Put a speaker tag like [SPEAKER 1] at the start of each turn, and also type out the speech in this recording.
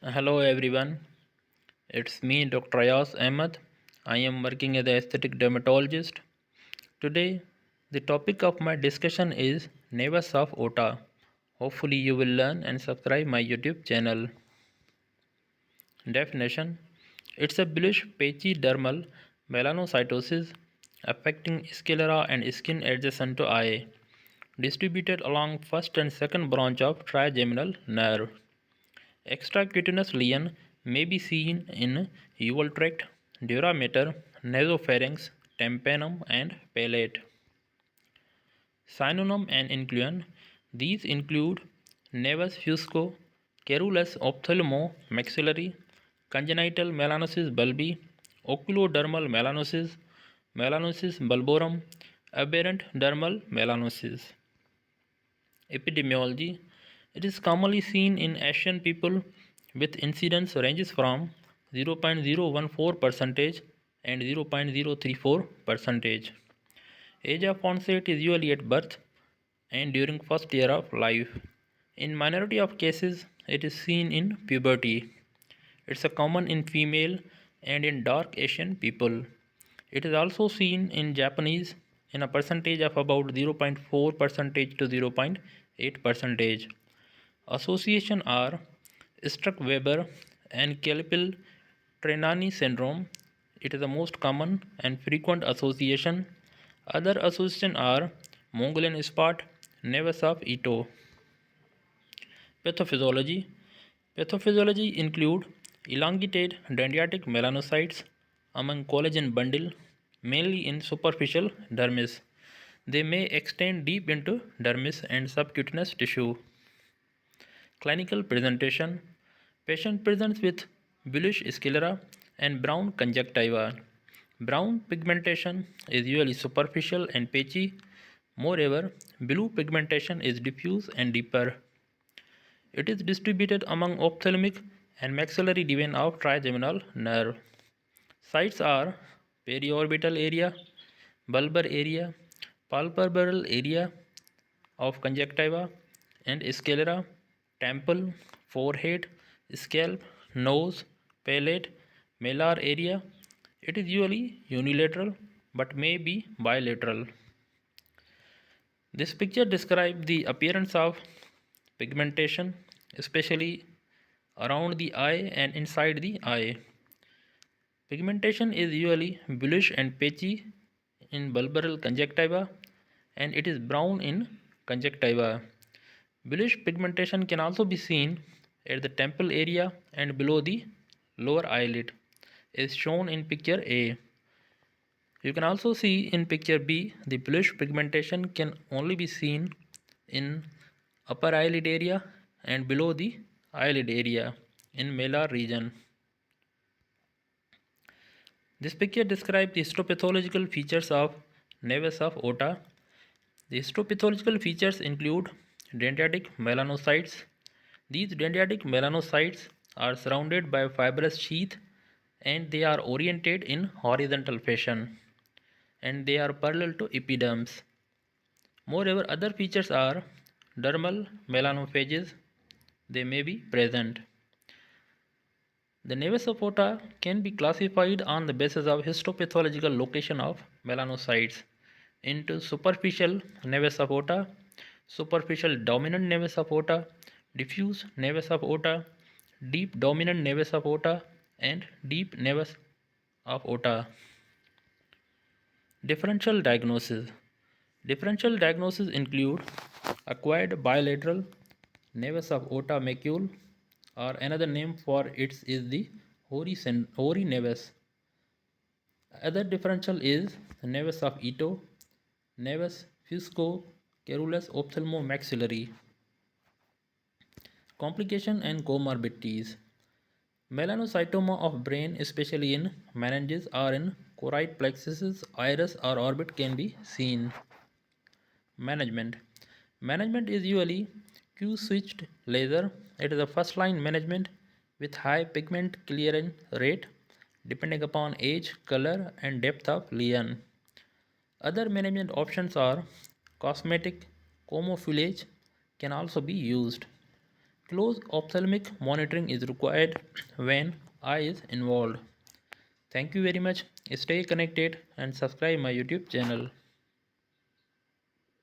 [SPEAKER 1] Hello everyone, it's me Dr. Ayaz Ahmed. I am working as an aesthetic dermatologist. Today, the topic of my discussion is nevus of Ota. Hopefully, you will learn and subscribe my YouTube channel. Definition: it's a bluish patchy dermal melanocytosis affecting sclera and skin adjacent to eye, distributed along first and second branch of trigeminal nerve. Extracutaneous lesion may be seen in uval tract, dura mater, nasopharynx, tympanum, and palate. Synonym and inclusion: these include nevus fusco, carullus ophthalmo-maxillary, congenital melanosis bulbi, oculodermal melanosis, melanosis bulborum, aberrant dermal melanosis. Epidemiology: it is commonly seen in Asian people with incidence ranges from 0.014% and 0.034%. Age of onset is usually at birth and during first year of life. In minority of cases, it is seen in puberty. It's a common in female and in dark Asian people. It is also seen in Japanese in a percentage of about 0.4% to 0.8%. Association are Struck-Weber and Klippel-Trenaunay syndrome. It is the most common and frequent association. Other associations are Mongolian spot, nevus of Ito. Pathophysiology: Pathophysiology include elongated dendritic melanocytes among collagen bundle, mainly in superficial dermis. They may extend deep into dermis and subcutaneous tissue. Clinical presentation: patient presents with bluish sclera and brown conjunctiva. Brown pigmentation is usually superficial and patchy. Moreover, blue pigmentation is diffuse and deeper. It is distributed among ophthalmic and maxillary domain of trigeminal nerve. Sites are periorbital area, bulbar area, palpebral area of conjunctiva and sclera, temple, forehead, scalp, nose, palate, malar area. It is usually unilateral but may be bilateral. This picture describes the appearance of pigmentation, especially around the eye and inside the eye. Pigmentation is usually bluish and patchy in bulbar conjunctiva and it is brown in conjunctiva. Bluish pigmentation can also be seen at the temple area and below the lower eyelid, as shown in picture A. You can also see in picture B the bluish pigmentation can only be seen in upper eyelid area and below the eyelid area in malar region. This picture describes the histopathological features of nevus of Ota. The histopathological features include dendritic melanocytes. These dendritic melanocytes are surrounded by a fibrous sheath and they are oriented in horizontal fashion and they are parallel to epidermis. Moreover, other features are dermal melanophages. They may be present. The nevus of Ota can be classified on the basis of histopathological location of melanocytes into superficial nevus of Ota, superficial dominant nevus of Ota, diffuse nevus of Ota, deep dominant nevus of Ota, and deep nevus of Ota. Differential diagnosis. Differential diagnosis include acquired bilateral nevus of Ota macule, or another name for it is the Hory nevus. Other differential is nevus of Ito, nevus fusco, carullus ophthalmo-maxillary. Complication and comorbidities. Melanocytoma of brain, especially in meninges or in choroid plexuses, iris or orbit can be seen. Management. Management is usually Q-switched laser. It is a first-line management with high pigment clearance rate depending upon age, color and depth of lesion. Other management options are cosmetic camouflage can also be used. Close ophthalmic monitoring is required when eye is involved. Thank you very much. Stay connected and subscribe my YouTube channel.